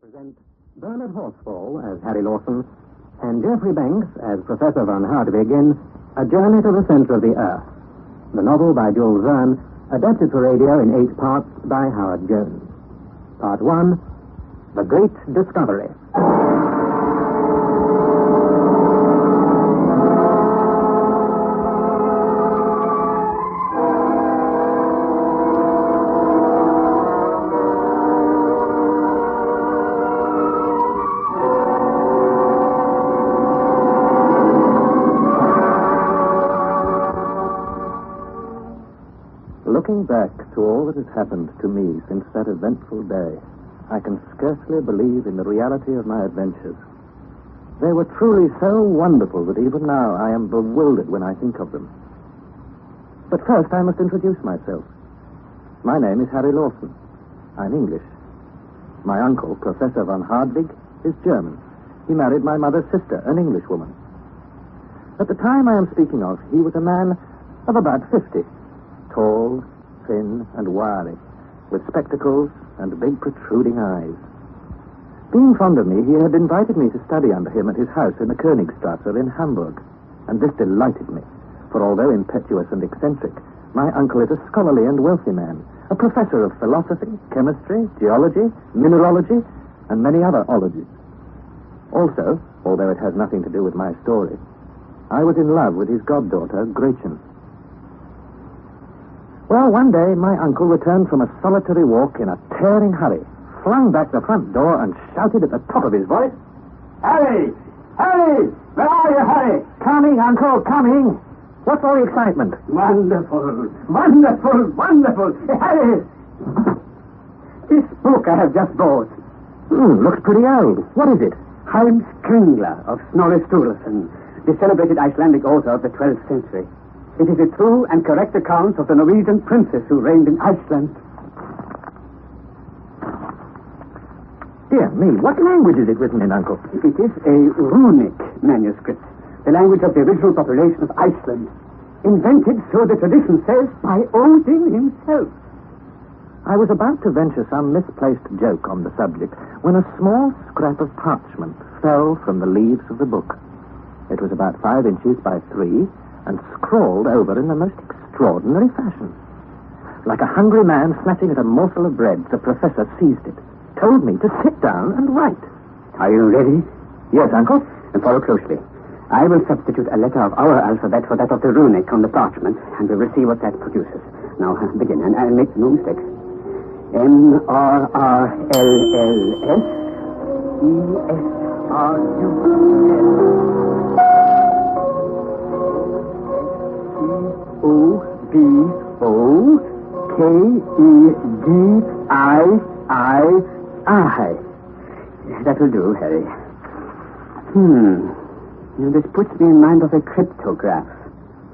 present Bernard Horsfall as Harry Lawson and Geoffrey Banks as Professor Van Hardwig in A Journey to the Center of the Earth. The novel by Jules Verne, adapted for radio in 8 parts by Howard Jones. Part 1, The Great Discovery. Looking back to all that has happened to me since that eventful day, I can scarcely believe in the reality of my adventures. They were truly so wonderful that even now I am bewildered when I think of them. But first I must introduce myself. My name is Harry Lawson. I'm English. My uncle, Professor Van Hardwig, is German. He married my mother's sister, an Englishwoman. At the time I am speaking of, he was a man of about 50. Tall, thin, and wiry, with spectacles and big protruding eyes. Being fond of me, he had invited me to study under him at his house in the Königstrasse in Hamburg, and this delighted me, for although impetuous and eccentric, my uncle is a scholarly and wealthy man, a professor of philosophy, chemistry, geology, mineralogy, and many other ologies. Also, although it has nothing to do with my story, I was in love with his goddaughter, Gretchen. Well, one day, my uncle returned from a solitary walk in a tearing hurry, flung back the front door, and shouted at the top of his voice, "Harry! Harry! Where are you, Harry?" "Coming, Uncle, coming. What's all the excitement?" "Wonderful, wonderful, wonderful. Harry! This book I have just bought. Looks pretty old. What is it?" Heinz Kringla of Snorri Sturluson, the celebrated Icelandic author of the 12th century. It is a true and correct account of the Norwegian princess who reigned in Iceland. Dear me, what language is it written in, Uncle? It is a runic manuscript, the language of the original population of Iceland, invented, so the tradition says, by Odin himself. I was about to venture some misplaced joke on the subject when a small scrap of parchment fell from the leaves of the book. It was about 5 inches by 3, and scrawled over in the most extraordinary fashion. Like a hungry man snatching at a morsel of bread, the professor seized it, told me to sit down and write. Are you ready? Yes, Uncle. And follow closely. I will substitute a letter of our alphabet for that of the runic on the parchment, and we will see what that produces. Now, begin, and I'll make no mistakes. Mrrlesebodii. That will do, Harry. This puts me in mind of a cryptograph.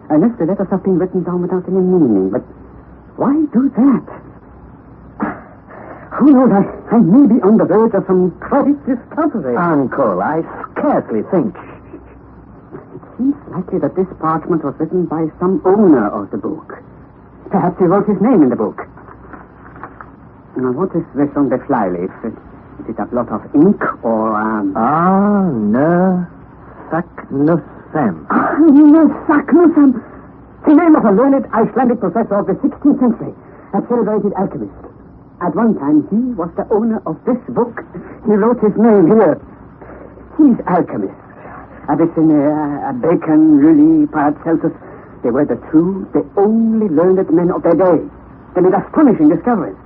Unless the letters have been written down without any meaning. But why do that? Who knows, I may be on the verge of some great discovery. Uncle, I scarcely think. It seems likely that this parchment was written by some owner of the book. Perhaps he wrote his name in the book. Now, what is this on the flyleaf? Is it a blot of ink or... No. Saknussemm. Saknussemm. The name of a learned Icelandic professor of the 16th century, a celebrated alchemist. At one time, he was the owner of this book. He wrote his name here. These alchemists, Avicenna, Bacon, Lully, Paracelsus, they were the only learned men of their day. They made astonishing discoveries.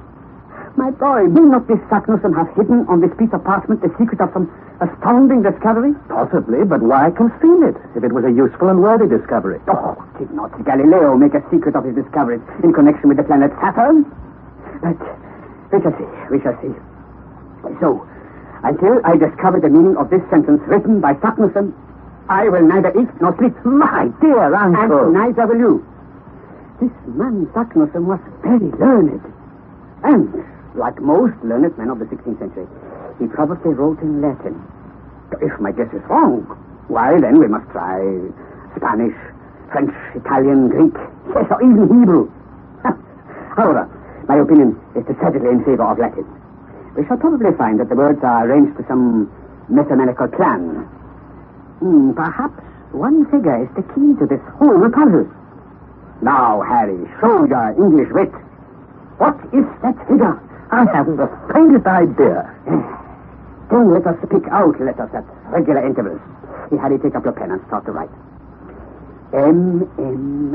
My boy, may not this Saknussemm have hidden on this piece of parchment the secret of some astounding discovery? Possibly, but why conceal it if it was a useful and worthy discovery? Oh, did not Galileo make a secret of his discoveries in connection with the planet Saturn? But we shall see. So, until I discover the meaning of this sentence written by Saknussemm, I will neither eat nor sleep. My dear Uncle. And neither will you. This man Saknussemm was very learned. And, like most learned men of the 16th century, he probably wrote in Latin. If my guess is wrong, why then we must try Spanish, French, Italian, Greek, yes, or even Hebrew. However, my opinion is decidedly in favor of Latin. We shall probably find that the words are arranged to some mathematical plan. Perhaps one figure is the key to this whole puzzle. Now, Harry, show your English wit. What is that figure? I haven't the faintest idea. Then let us pick out letters at regular intervals. Here, Harry, take up your pen and start to write. M-M-E-S-S-U-N-K-A.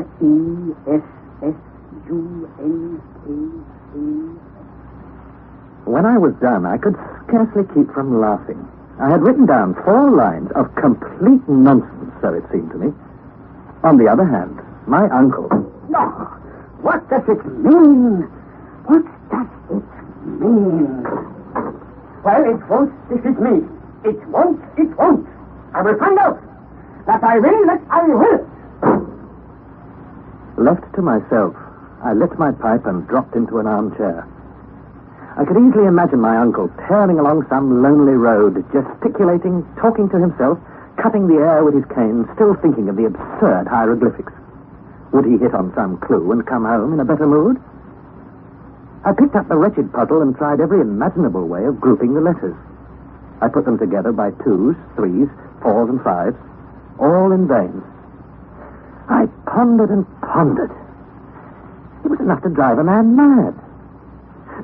When I was done, I could scarcely keep from laughing. I had written down 4 lines of complete nonsense, so it seemed to me. On the other hand, my uncle... No! What does it mean? What does it mean? Well, it won't defeat me. It won't. I will find out. That I will. Left to myself, I lit my pipe and dropped into an armchair. I could easily imagine my uncle tearing along some lonely road, gesticulating, talking to himself, cutting the air with his cane, still thinking of the absurd hieroglyphics. Would he hit on some clue and come home in a better mood? I picked up the wretched puzzle and tried every imaginable way of grouping the letters. I put them together by 2s, 3s, 4s, and 5s, all in vain. I pondered and pondered. It was enough to drive a man mad.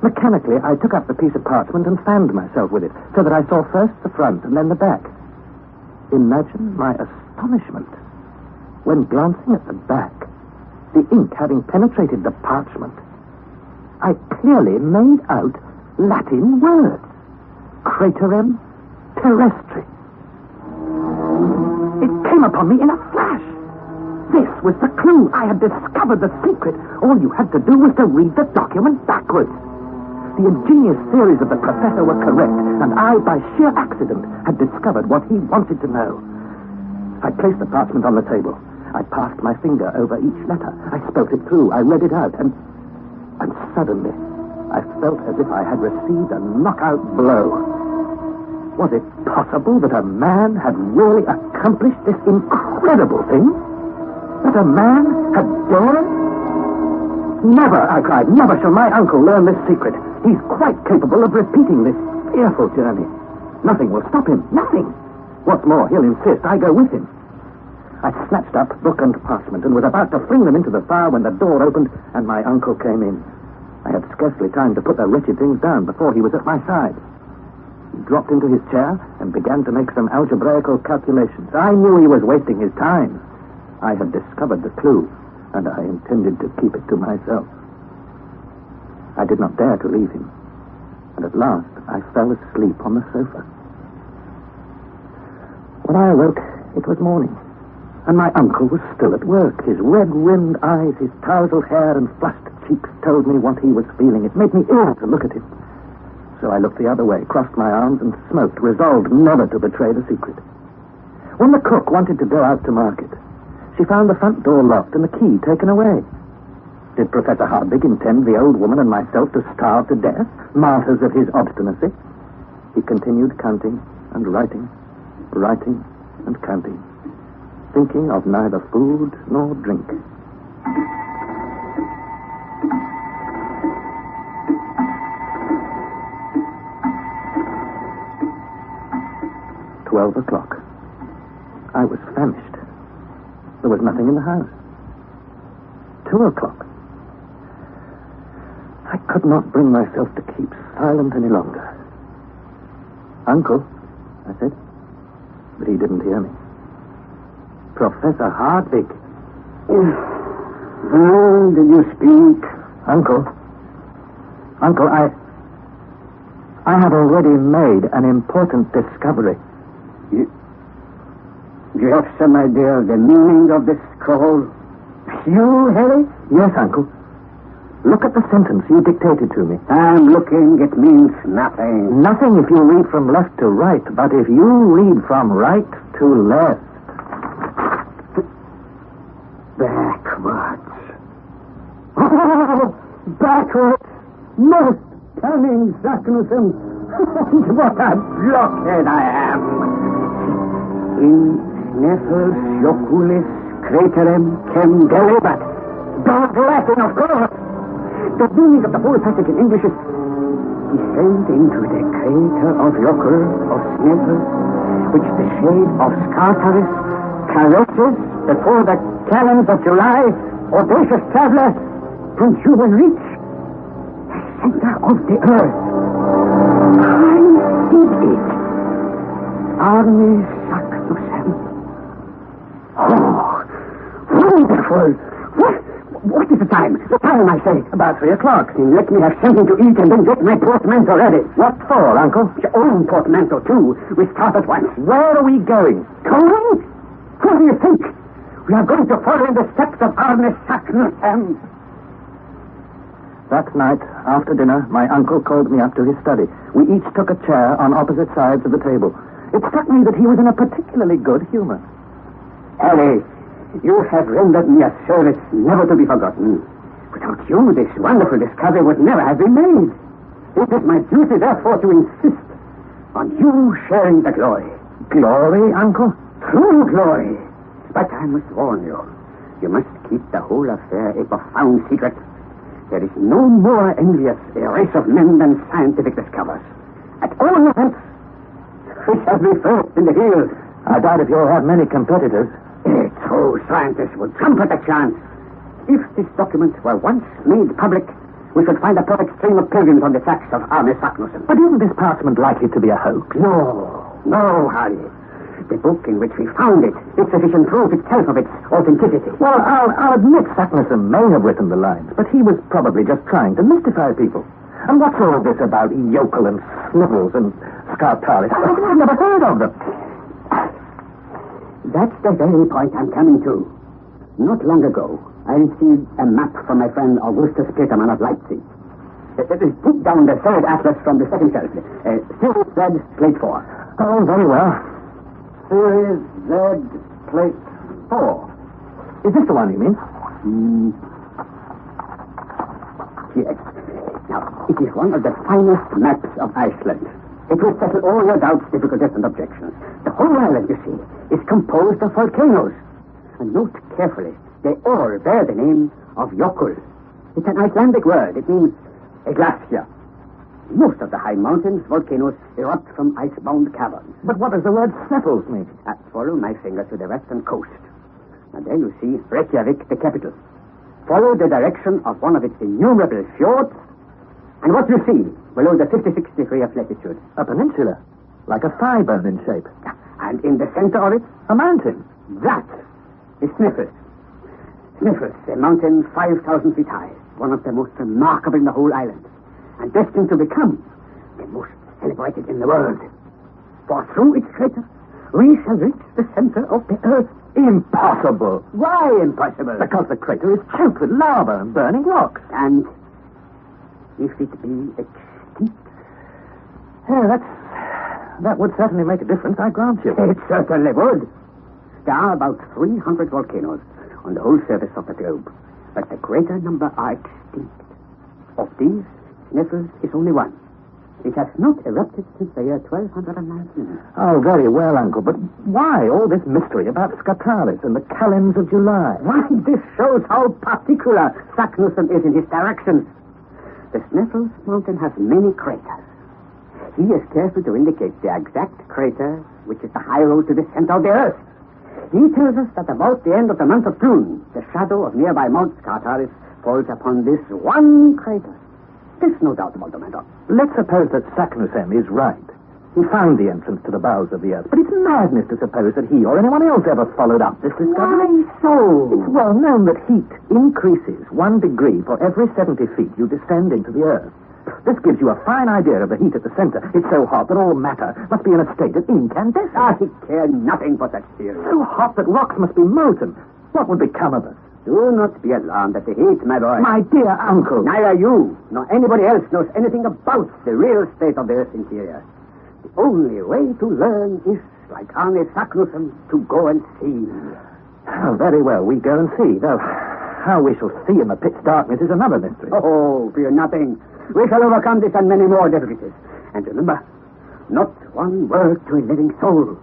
Mechanically, I took up the piece of parchment and fanned myself with it, so that I saw first the front and then the back. Imagine my astonishment when, glancing at the back, the ink having penetrated the parchment, I clearly made out Latin words. Craterem terrestri. It came upon me in a flash. This was the clue. I had discovered the secret. All you had to do was to read the document backwards. The ingenious theories of the professor were correct, and I, by sheer accident, had discovered what he wanted to know. I placed the parchment on the table. I passed my finger over each letter. I spelt it through. I read it out, and suddenly, I felt as if I had received a knockout blow. Was it possible that a man had really accomplished this incredible thing? That a man had dared? Never, I cried, never shall my uncle learn this secret. He's quite capable of repeating this fearful journey. Nothing will stop him, nothing. What's more, he'll insist I go with him. I snatched up book and parchment and was about to fling them into the fire when the door opened and my uncle came in. I had scarcely time to put the wretched things down before he was at my side. He dropped into his chair and began to make some algebraical calculations. I knew he was wasting his time. I had discovered the clue, and I intended to keep it to myself. I did not dare to leave him, and at last I fell asleep on the sofa. When I awoke, it was morning, and my uncle was still at work. His red-rimmed eyes, his tousled hair, and flushed cheeks told me what he was feeling. It made me ill to look at him. So I looked the other way, crossed my arms, and smoked, resolved never to betray the secret. When the cook wanted to go out to market, she found the front door locked and the key taken away. Did Professor Hardwig intend the old woman and myself to starve to death, martyrs of his obstinacy? He continued counting and writing and counting, thinking of neither food nor drink. "12 o'clock. I was famished. There was nothing in the house. 2 o'clock. I could not bring myself to keep silent any longer. "Uncle," I said, but he didn't hear me. "Professor Hardwig." Well, did you speak? Uncle, I have already made an important discovery. Do you have some idea of the meaning of this call? You, Harry? Yes, Uncle. Look at the sentence you dictated to me. I'm looking. It means nothing. Nothing if you read from left to right, but if you read from right to left. Backwards. Oh, backwards. Most cunning Saknussemm. What a blockhead I am. In Sneffels Joculis Craterem Chem Delibat. Dog Latin, of course. The meaning of the whole passage in English is descend into the crater of Yokel, of Sneffels, which the shade of Scartaris caresses before the calends of July, audacious traveler, and you will reach the center of the earth. I did it. Arne Saknussemm. Oh, wonderful. What is the time? The time, I say. About 3 o'clock. Let me have something to eat and then get my portmanteau ready. What for, Uncle? Your own portmanteau, too. We start at once. Where are we going? Going? What do you think? We are going to follow in the steps of Arne Saknussemm. That night, after dinner, my uncle called me up to his study. We each took a chair on opposite sides of the table. It struck me that he was in a particularly good humor. Harry, you have rendered me a service never to be forgotten. Without you, this wonderful discovery would never have been made. It is my duty, therefore, to insist on you sharing the glory. Glory, Uncle? True glory. But I must warn you. You must keep the whole affair a profound secret. There is no more envious a race of men than scientific discoverers. At all events, we shall be first in the field. I doubt if you'll have many competitors. A true scientist would jump at the chance. If this document were once made public, we should find a perfect stream of pilgrims on the tracks of Arne Saknussemm. But isn't this parchment likely to be a hoax? No, Harry. The book in which we found it is sufficient proof itself of its authenticity. Well, I'll admit Saknussemm may have written the lines, but he was probably just trying to mystify people. And what's all this about Yokel and Snivels and Scartaris? I've never heard of them. That's the very point I'm coming to. Not long ago, I received a map from my friend Augustus Petermann of Leipzig. Put down the third atlas from the second shelf. Series Z, plate 4. Oh, very well. Series Z, plate 4. Is this the one you mean? Yes. Now, it is one of the finest maps of Iceland. It will settle all your doubts, difficulties, and objections. The whole island, you see, is composed of volcanoes. And note carefully, they all bear the name of Jökull. It's an Icelandic word. It means a glacier. Most of the high mountains, volcanoes, erupt from ice-bound caverns. But what does the word Sneffels mean? Follow my finger to the western coast. And there you see Reykjavik, the capital. Follow the direction of one of its innumerable fjords, and what you see below the 56th degree of latitude. A peninsula, like a thigh bone in shape. And in the center of it, a mountain. That is Sneffels. Sneffels, a mountain 5,000 feet high, one of the most remarkable in the whole island, and destined to become the most celebrated in the world. For through its crater, we shall reach the center of the earth. Impossible. Why impossible? Because the crater is choked with lava and burning rocks. And if it be extinct? Yeah, that would certainly make a difference, I grant you. It certainly would. There are about 300 volcanoes on the whole surface of the globe, but the greater number are extinct. Of these, Sneffels is only one. It has not erupted since the year 1219. Oh, very well, Uncle, but why all this mystery about Scartaris and the calends of July? Why, this shows how particular Saknussemm is in his directions. The Sneffels mountain has many craters. He is careful to indicate the exact crater, which is the high road to the center of the earth. He tells us that about the end of the month of June, the shadow of nearby Mount Scartaris falls upon this one crater. There's no doubt about the matter. Let's suppose that Saknussemm is right. He found the entrance to the bowels of the earth. But it's madness to suppose that he or anyone else ever followed up this discovery. Why so? It's well known that heat increases 1 degree for every 70 feet you descend into the earth. This gives you a fine idea of the heat at the center. It's so hot that all matter must be in a state of incandescence. I care nothing for such theory. So hot that rocks must be molten. What would become of us? Do not be alarmed at the heat, my boy. My dear uncle. Neither you nor anybody else knows anything about the real state of the Earth's interior. The only way to learn is, like Arne Saknussemm, to go and see. Oh, very well, we go and see. Though how we shall see in the pitch darkness is another mystery. Oh, fear nothing. We shall overcome this and many more difficulties. And remember, not one word to a living soul.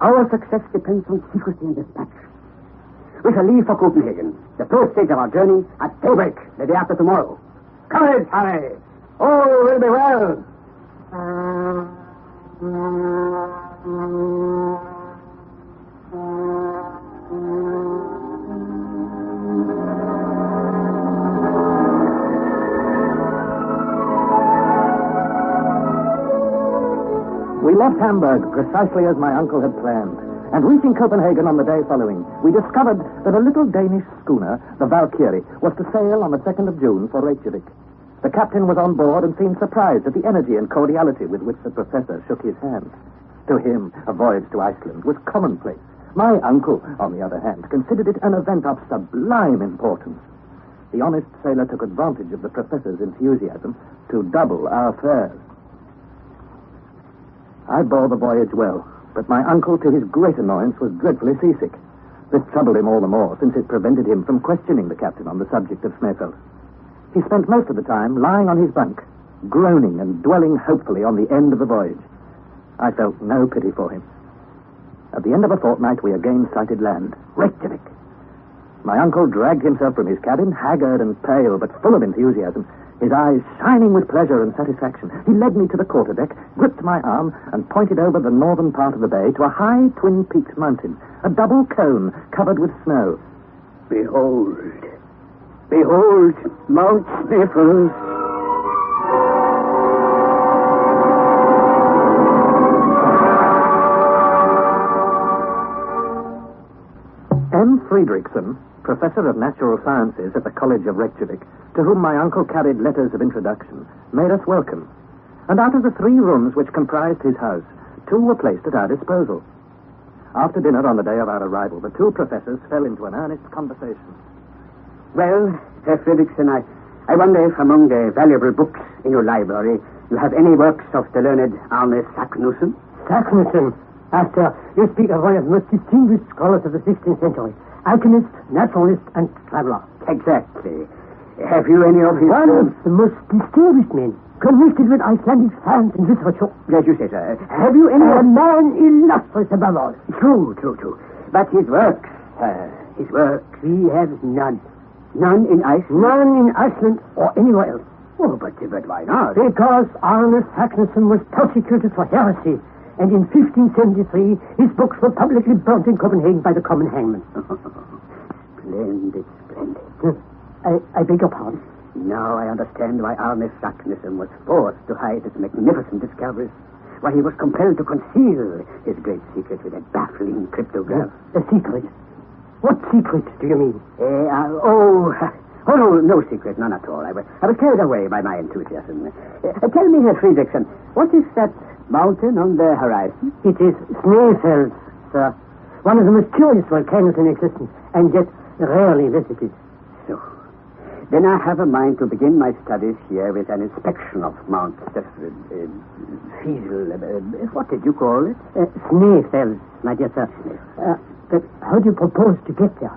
Our success depends on secrecy and dispatch. We shall leave for Copenhagen, the first stage of our journey, at daybreak the day after tomorrow. Courage, Harry! All will be well. We left Hamburg precisely as my uncle had planned, and reaching Copenhagen on the day following, we discovered that a little Danish schooner, the Valkyrie, was to sail on the 2nd of June for Reykjavik. The captain was on board and seemed surprised at the energy and cordiality with which the professor shook his hand. To him, a voyage to Iceland was commonplace. My uncle, on the other hand, considered it an event of sublime importance. The honest sailor took advantage of the professor's enthusiasm to double our fares. I bore the voyage well, but my uncle, to his great annoyance, was dreadfully seasick. This troubled him all the more, since it prevented him from questioning the captain on the subject of Snæfell. He spent most of the time lying on his bunk, groaning and dwelling hopefully on the end of the voyage. I felt no pity for him. At the end of a fortnight, we again sighted land, Reykjavik. My uncle dragged himself from his cabin, haggard and pale, but full of enthusiasm, his eyes shining with pleasure and satisfaction. He led me to the quarterdeck, gripped my arm, and pointed over the northern part of the bay to a high Twin Peaks mountain, a double cone covered with snow. Behold, Mount Snæfell. M. Friedrichsen, professor of natural sciences at the College of Reykjavik, to whom my uncle carried letters of introduction, made us welcome. And out of the 3 rooms which comprised his house, 2 were placed at our disposal. After dinner on the day of our arrival, the 2 professors fell into an earnest conversation. Well, Herr Fredrickson, I wonder if among the valuable books in your library you have any works of the learned Arne Saknussemm? Saknussemm? Master, you speak of one of the most distinguished scholars of the 16th century. Alchemist, naturalist, and traveler. Exactly. Have you any of his... One of the most distinguished men, connected with Icelandic science and literature. Yes, you say, sir. Have you any... A man illustrious above all. True. But his works, We have none. None in Iceland? None in Iceland or anywhere else. Oh, but why not? Because Arne Saknussemm was persecuted for heresy, and in 1573 his books were publicly burnt in Copenhagen by the common hangman. Splendid. I beg your pardon? Now I understand why Arne Saknussemm was forced to hide his magnificent discoveries, why he was compelled to conceal his great secret with a baffling cryptograph. A secret? What secret do you mean? No secret, none at all. I was carried away by my enthusiasm. Tell me, Herr Friedrichsen, what is that mountain on the horizon? It is Snæfell, sir. One of the most curious volcanoes in existence, and yet rarely visited. So, then I have a mind to begin my studies here with an inspection of Mount Fiesel. What did you call it? Snæfell, my dear sir. But how do you propose to get there?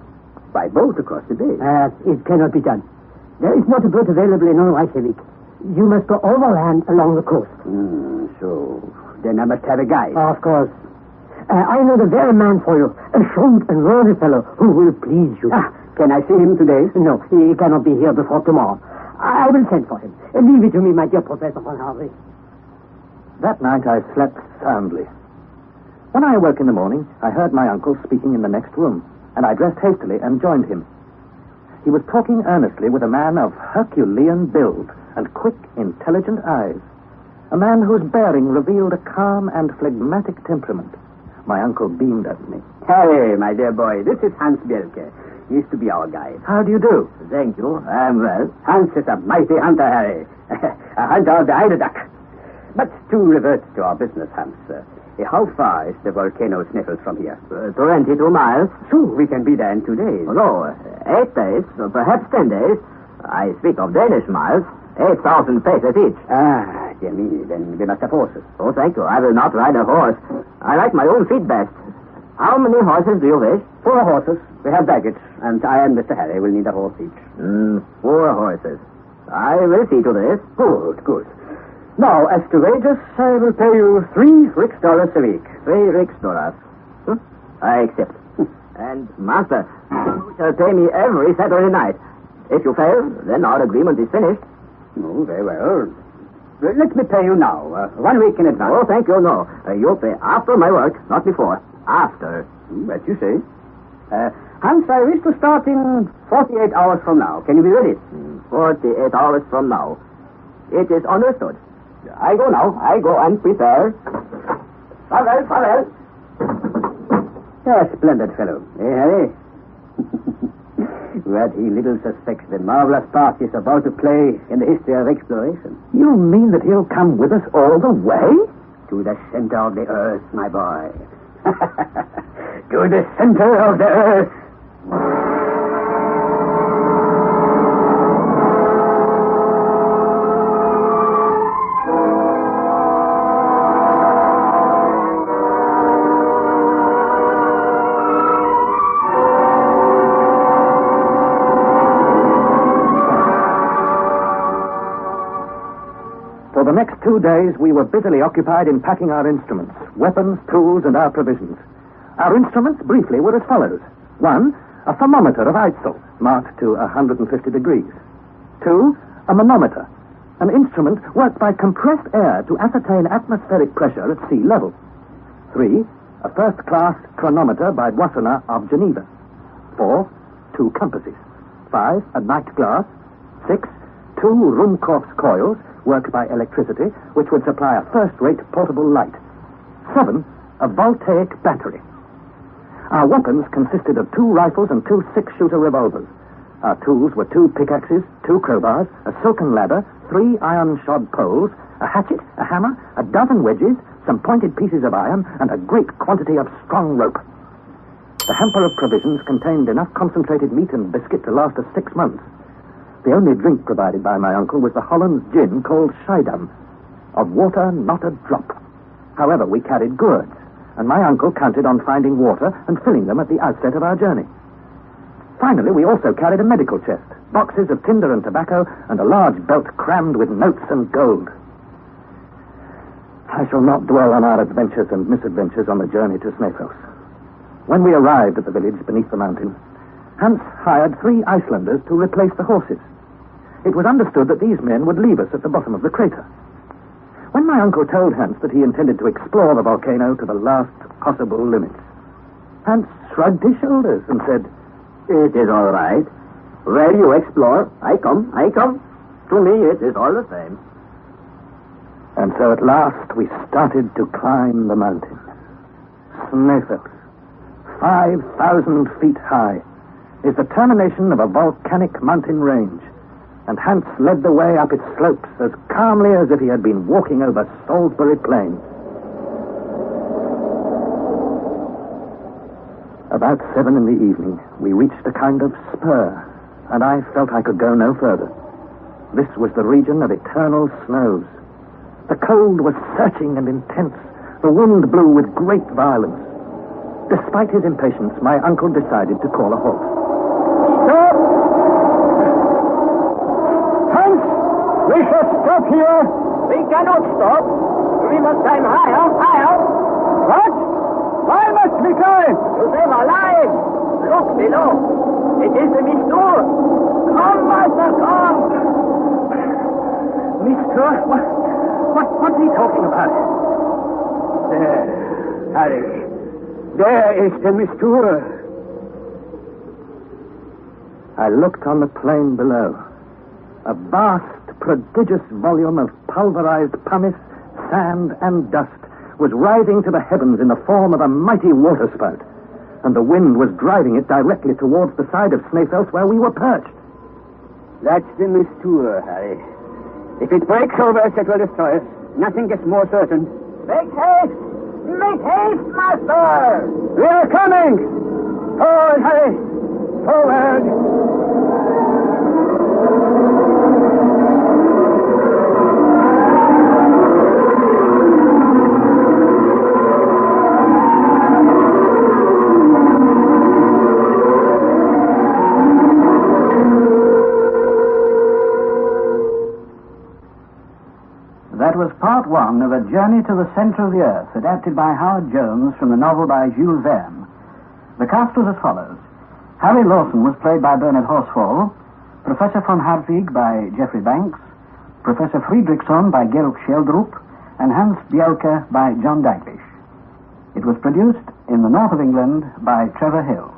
By boat across the bay. It cannot be done. There is not a boat available in all Reykjavik. You must go overland along the coast. So then I must have a guide. Of course. I know the very man for you. A shrewd and worthy fellow who will please you. Can I see him today? No, he cannot be here before tomorrow. I will send for him. Leave it to me, my dear Professor von Harvey. That night I slept soundly. When I awoke in the morning, I heard my uncle speaking in the next room, and I dressed hastily and joined him. He was talking earnestly with a man of Herculean build and quick, intelligent eyes, a man whose bearing revealed a calm and phlegmatic temperament. My uncle beamed at me. Harry, my dear boy, this is Hans Bjelke. He used to be our guide. How do you do? Thank you. I'm well. Hans is a mighty hunter, Harry. A hunter of the eider duck. But to revert to our business, Hans, how far is the volcano Snæfell from here? 22 miles. So we can be there in 2 days. No, 8 days, perhaps 10 days. I speak of Danish miles. 8,000 paces each. Dear me, then we must have horses. Oh, thank you. I will not ride a horse. I like my own feet best. How many horses do you wish? 4 horses. We have baggage, and I and Mr. Harry will need a horse each. 4 horses. I will see to this. Good. Now, as to wages, I will pay you $3 Riksdaler a week. 3 Riksdaler. I accept. And, Master, you shall pay me every Saturday night. If you fail, then our agreement is finished. Oh, very well. Let me pay you now, 1 week in advance. Oh, thank you, no. You'll pay after my work, not before. After. As you say. Hans, I wish to start in 48 hours from now. Can you be ready? 48 hours from now. It is understood. I go now. I go and prepare. Farewell. A splendid fellow. Eh, Harry? What he little suspects the marvelous part he's about to play in the history of exploration. You mean that he'll come with us all the way? To the center of the earth, my boy. To the center of the earth. For the next 2 days, we were busily occupied in packing our instruments, weapons, tools, and our provisions. Our instruments, briefly, were as follows. 1, a thermometer of Eitzel, marked to 150 degrees. 2, a manometer, an instrument worked by compressed air to ascertain atmospheric pressure at sea level. 3, a first-class chronometer by Boissonat of Geneva. 4, 2 compasses. 5, a night glass. 6, 2 Ruhmkorff's coils, worked by electricity, which would supply a first-rate portable light. 7, a voltaic battery. Our weapons consisted of 2 rifles and 2 6-shooter revolvers. Our tools were 2 pickaxes, 2 crowbars, a silken ladder, 3 iron-shod poles, a hatchet, a hammer, a dozen wedges, some pointed pieces of iron, and a great quantity of strong rope. The hamper of provisions contained enough concentrated meat and biscuit to last us 6 months. The only drink provided by my uncle was the Hollands gin called Schiedam. Of water, not a drop. However, we carried gourds, and my uncle counted on finding water and filling them at the outset of our journey. Finally, we also carried a medical chest, boxes of tinder and tobacco, and a large belt crammed with notes and gold. I shall not dwell on our adventures and misadventures on the journey to Snæfellsnes. When we arrived at the village beneath the mountain, Hans hired 3 Icelanders to replace the horses. It was understood that these men would leave us at the bottom of the crater. When my uncle told Hans that he intended to explore the volcano to the last possible limits, Hans shrugged his shoulders and said, "It is all right. Where you explore, I come. To me, it is all the same." And so at last we started to climb the mountain. Snæfellsnes, 5,000 feet high, is the termination of a volcanic mountain range, and Hans led the way up its slopes as calmly as if he had been walking over Salisbury Plain. About 7 in the evening, we reached a kind of spur, and I felt I could go no further. This was the region of eternal snows. The cold was searching and intense. The wind blew with great violence. Despite his impatience, my uncle decided to call a halt. Stop! Hans! We shall stop here! We cannot stop. We must climb higher. What? Why must we climb? To save our lives. Look below. It is the Mistur. Come, master, come. Mister, what's he talking about? There, Harry. There is the Mistur. I looked on the plain below. A vast, prodigious volume of pulverized pumice, sand, and dust was rising to the heavens in the form of a mighty waterspout, and the wind was driving it directly towards the side of Snæfellsnes where we were perched. That's the Mistur, Harry. If it breaks over us, it will destroy us. Nothing is more certain. Make haste! Make haste, master! We are coming! Forward, Harry! Forward! That was part 1 of A Journey to the Center of the Earth, adapted by Howard Jones from the novel by Jules Verne. The cast was as follows. Harry Lawson was played by Bernard Horsfall, Professor von Hartwig by Geoffrey Banks, Professor Friedrichsson by Georg Scheldrup, and Hans Bielke by John Daglish. It was produced in the north of England by Trevor Hill.